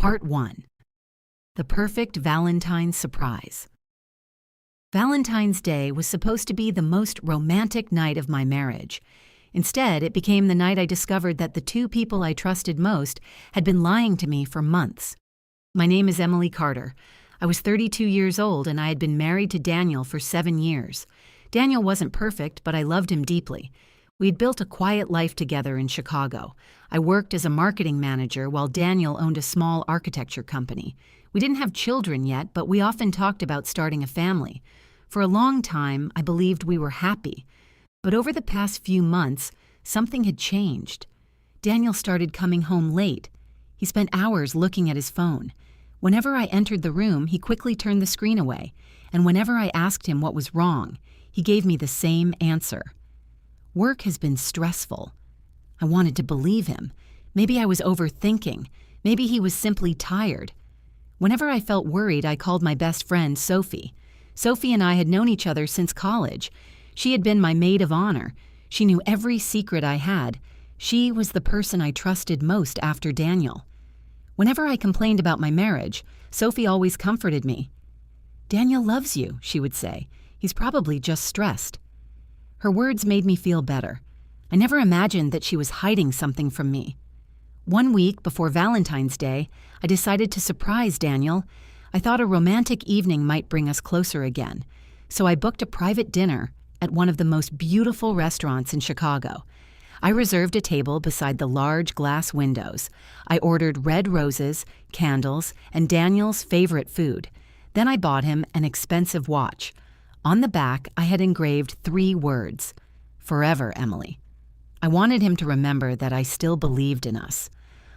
Part 1. The Perfect Valentine Surprise. Valentine's Day was supposed to be the most romantic night of my marriage. Instead, it became the night I discovered that the two people I trusted most had been lying to me for months. My name is Emily Carter. I was 32 years old and I had been married to Daniel for 7 years. Daniel wasn't perfect, but I loved him deeply. We'd built a quiet life together in Chicago. I worked as a marketing manager while Daniel owned a small architecture company. We didn't have children yet, but we often talked about starting a family. For a long time, I believed we were happy. But over the past few months, something had changed. Daniel started coming home late. He spent hours looking at his phone. Whenever I entered the room, he quickly turned the screen away. And whenever I asked him what was wrong, he gave me the same answer. Work has been stressful. I wanted to believe him. Maybe I was overthinking. Maybe he was simply tired. Whenever I felt worried, I called my best friend, Sophie. Sophie and I had known each other since college. She had been my maid of honor. She knew every secret I had. She was the person I trusted most after Daniel. Whenever I complained about my marriage, Sophie always comforted me. "Daniel loves you," she would say. "He's probably just stressed." Her words made me feel better. I never imagined that she was hiding something from me. One week before Valentine's Day, I decided to surprise Daniel. I thought a romantic evening might bring us closer again. So I booked a private dinner at one of the most beautiful restaurants in Chicago. I reserved a table beside the large glass windows. I ordered red roses, candles, and Daniel's favorite food. Then I bought him an expensive watch. On the back, I had engraved 3 words: "Forever, Emily." I wanted him to remember that I still believed in us.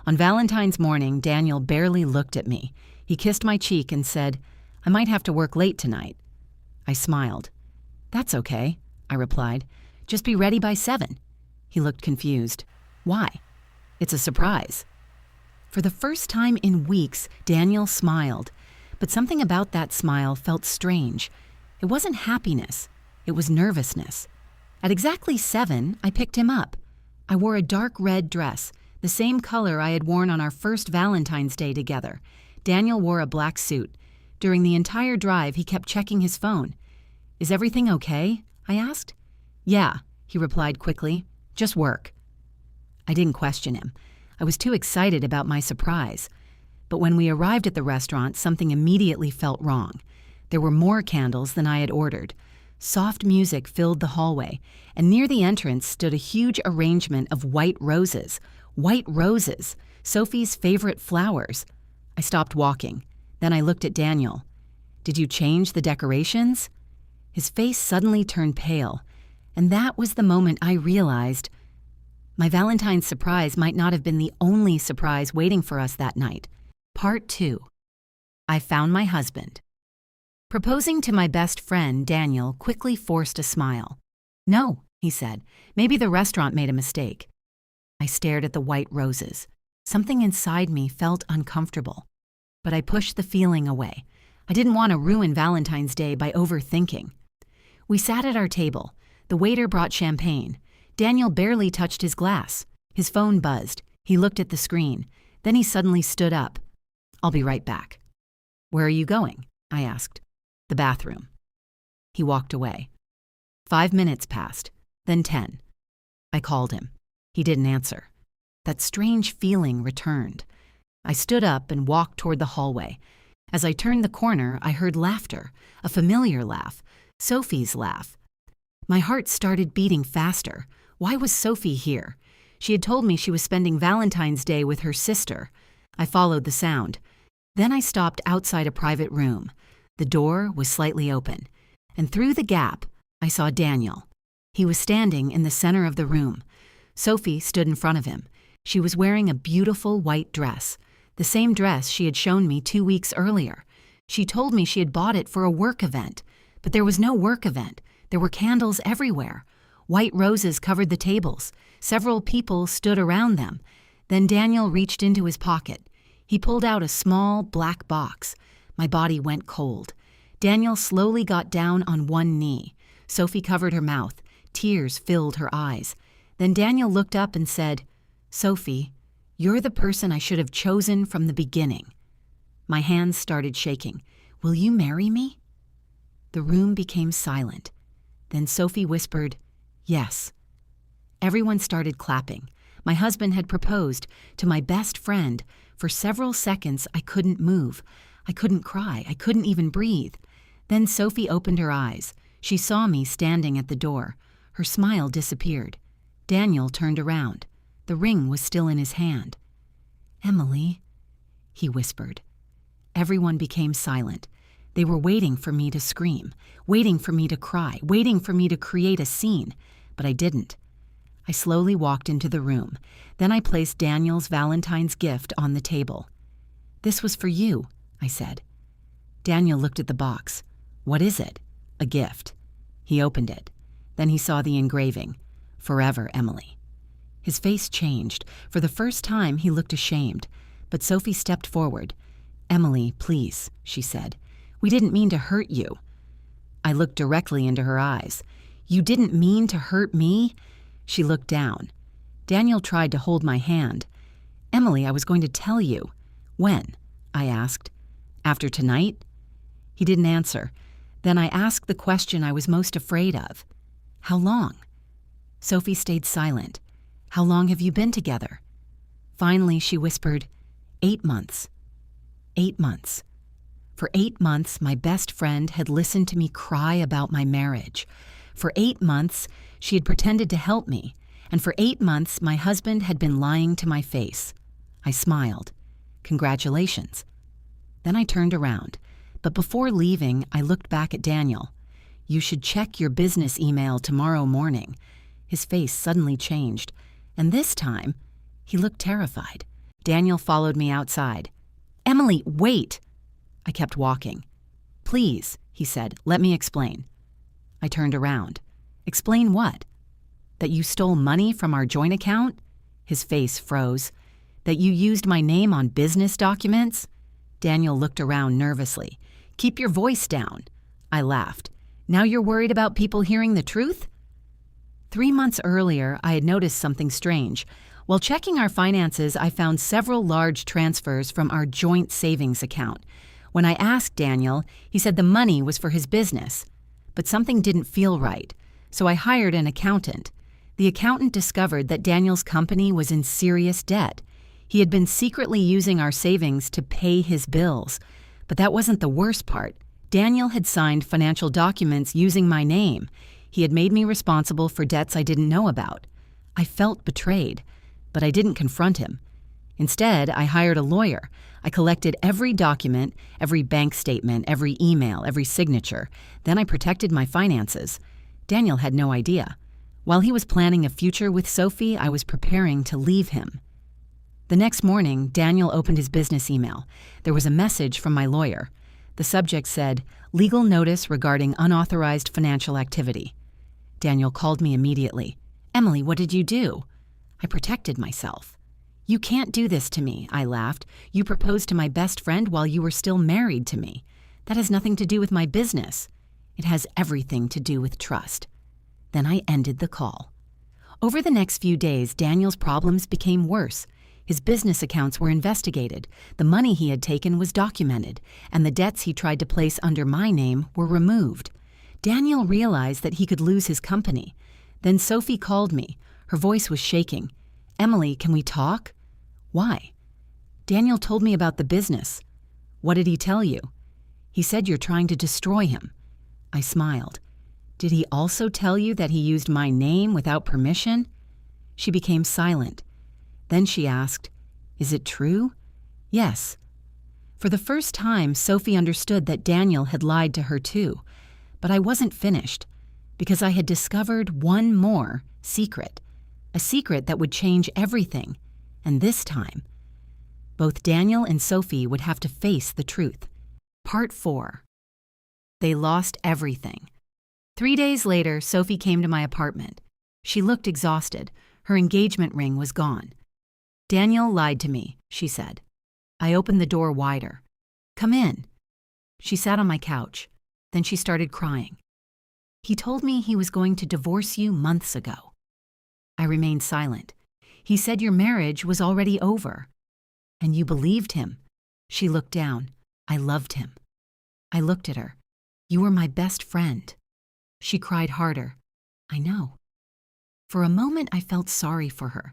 On Valentine's morning, Daniel barely looked at me. He kissed my cheek and said, "I might have to work late tonight." I smiled. "That's okay," I replied. "Just be ready by 7. He looked confused. "Why?" "It's a surprise." For the first time in weeks, Daniel smiled. But something about that smile felt strange. It wasn't happiness. It was nervousness. At exactly 7, I picked him up. I wore a dark red dress, the same color I had worn on our first Valentine's Day together. Daniel wore a black suit. During the entire drive, he kept checking his phone. "Is everything okay?" I asked. "Yeah," he replied quickly. "Just work." I didn't question him. I was too excited about my surprise. But when we arrived at the restaurant, something immediately felt wrong. There were more candles than I had ordered. Soft music filled the hallway, and near the entrance stood a huge arrangement of white roses. White roses, Sophie's favorite flowers. I stopped walking. Then I looked at Daniel. "Did you change the decorations?" His face suddenly turned pale, and that was the moment I realized my Valentine's surprise might not have been the only surprise waiting for us that night. Part 2. I found my husband. Proposing to my best friend, Daniel quickly forced a smile. "No," he said. "Maybe the restaurant made a mistake." I stared at the white roses. Something inside me felt uncomfortable. But I pushed the feeling away. I didn't want to ruin Valentine's Day by overthinking. We sat at our table. The waiter brought champagne. Daniel barely touched his glass. His phone buzzed. He looked at the screen. Then he suddenly stood up. "I'll be right back." "Where are you going?" I asked. "The bathroom." He walked away. 5 minutes passed, then 10. I called him. He didn't answer. That strange feeling returned. I stood up and walked toward the hallway. As I turned the corner, I heard laughter, a familiar laugh, Sophie's laugh. My heart started beating faster. Why was Sophie here? She had told me she was spending Valentine's Day with her sister. I followed the sound. Then I stopped outside a private room. The door was slightly open, and through the gap, I saw Daniel. He was standing in the center of the room. Sophie stood in front of him. She was wearing a beautiful white dress, the same dress she had shown me 2 weeks earlier. She told me she had bought it for a work event, but there was no work event. There were candles everywhere. White roses covered the tables. Several people stood around them. Then Daniel reached into his pocket. He pulled out a small black box. My body went cold. Daniel slowly got down on one knee. Sophie covered her mouth. Tears filled her eyes. Then Daniel looked up and said, "Sophie, You're the person I should have chosen from the beginning." My hands started shaking. "Will you marry me?" The room became silent. Then Sophie whispered, "Yes." Everyone started clapping. My husband had proposed to my best friend. For several seconds, I couldn't move. I couldn't cry. I couldn't even breathe. Then Sophie opened her eyes. She saw me standing at the door. Her smile disappeared. Daniel turned around. The ring was still in his hand. "Emily," he whispered. Everyone became silent. They were waiting for me to scream, waiting for me to cry, waiting for me to create a scene, but I didn't. I slowly walked into the room. Then I placed Daniel's Valentine's gift on the table. "This was for you," I said. Daniel looked at the box. "What is it?" "A gift." He opened it. Then he saw the engraving, "Forever, Emily." His face changed. For the first time, he looked ashamed. But Sophie stepped forward. "Emily, please," she said. "We didn't mean to hurt you." I looked directly into her eyes. "You didn't mean to hurt me?" She looked down. Daniel tried to hold my hand. "Emily, I was going to tell you." "When?" I asked. "After tonight?" He didn't answer. Then I asked the question I was most afraid of. "How long?" Sophie stayed silent. "How long have you been together?" Finally, she whispered, 8 months. 8 months. For 8 months, my best friend had listened to me cry about my marriage. For 8 months, she had pretended to help me. And for 8 months, my husband had been lying to my face. I smiled. "Congratulations." Then I turned around. But before leaving, I looked back at Daniel. "You should check your business email tomorrow morning." His face suddenly changed. And this time, he looked terrified. Daniel followed me outside. "Emily, wait!" I kept walking. "Please," he said, "let me explain." I turned around. "Explain what?" "That you stole money from our joint account?" His face froze. "That you used my name on business documents?" Daniel looked around nervously. "Keep your voice down." I laughed. "Now you're worried about people hearing the truth?" 3 months earlier, I had noticed something strange. While checking our finances, I found several large transfers from our joint savings account. When I asked Daniel, he said the money was for his business. But something didn't feel right, so I hired an accountant. The accountant discovered that Daniel's company was in serious debt. He had been secretly using our savings to pay his bills. But that wasn't the worst part. Daniel had signed financial documents using my name. He had made me responsible for debts I didn't know about. I felt betrayed, but I didn't confront him. Instead, I hired a lawyer. I collected every document, every bank statement, every email, every signature. Then I protected my finances. Daniel had no idea. While he was planning a future with Sophie, I was preparing to leave him. The next morning, Daniel opened his business email. There was a message from my lawyer. The subject said, "Legal notice regarding unauthorized financial activity." Daniel called me immediately. "Emily, what did you do?" I protected myself. "You can't do this to me," I laughed. "You proposed to my best friend while you were still married to me. That has nothing to do with my business. It has everything to do with trust." Then I ended the call. Over the next few days, Daniel's problems became worse. His business accounts were investigated, the money he had taken was documented, and the debts he tried to place under my name were removed. Daniel realized that he could lose his company. Then Sophie called me. Her voice was shaking. "Emily, can we talk?" "Why?" "Daniel told me about the business." "What did he tell you?" "He said you're trying to destroy him." I smiled. "Did he also tell you that he used my name without permission?" She became silent. Then she asked, "Is it true?" "Yes." For the first time, Sophie understood that Daniel had lied to her too. But I wasn't finished, because I had discovered one more secret, a secret that would change everything. And this time, both Daniel and Sophie would have to face the truth. Part 4. They lost everything. 3 days later, Sophie came to my apartment. She looked exhausted. Her engagement ring was gone. "Daniel lied to me," she said. I opened the door wider. "Come in." She sat on my couch. Then she started crying. "He told me he was going to divorce you months ago." I remained silent. He said your marriage was already over. And you believed him. She looked down. I loved him. I looked at her. You were my best friend. She cried harder. I know. For a moment I felt sorry for her,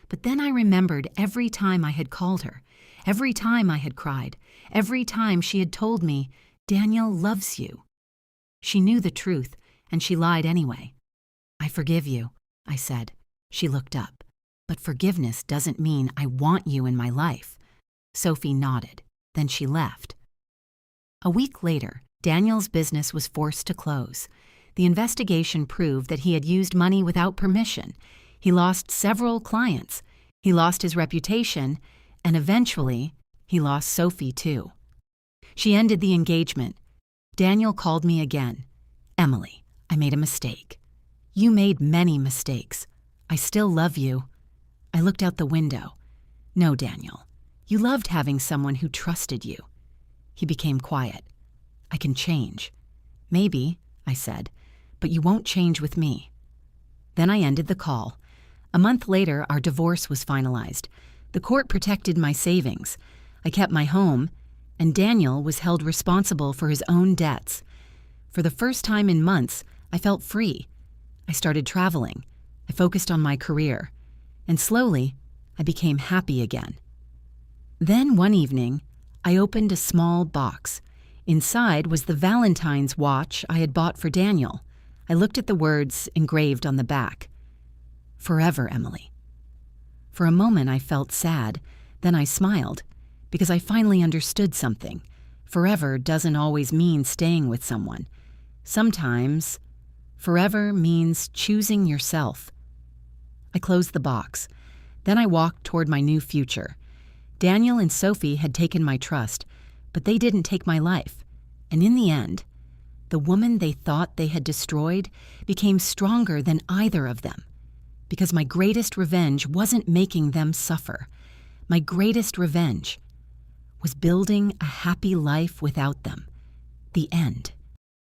but then I remembered every time I had called her, every time I had cried, every time she had told me, Daniel loves you. She knew the truth, and she lied anyway. I forgive you, I said. She looked up. But forgiveness doesn't mean I want you in my life. Sophie nodded. Then she left. A week later, Daniel's business was forced to close. The investigation proved that he had used money without permission. He lost several clients. He lost his reputation, and eventually, he lost Sophie too. She ended the engagement. Daniel called me again. Emily, I made a mistake. You made many mistakes. I still love you. I looked out the window. No, Daniel. You loved having someone who trusted you. He became quiet. I can change. Maybe, I said, but you won't change with me. Then I ended the call. A month later, our divorce was finalized. The court protected my savings. I kept my home, and Daniel was held responsible for his own debts. For the first time in months, I felt free. I started traveling. I focused on my career. And slowly, I became happy again. Then one evening, I opened a small box. Inside was the Valentine's watch I had bought for Daniel. I looked at the words engraved on the back. Forever, Emily. For a moment I felt sad, then I smiled, because I finally understood something. Forever doesn't always mean staying with someone. Sometimes, forever means choosing yourself. I closed the box. Then I walked toward my new future. Daniel and Sophie had taken my trust, but they didn't take my life. And in the end, the woman they thought they had destroyed became stronger than either of them. Because my greatest revenge wasn't making them suffer. My greatest revenge was building a happy life without them. The end.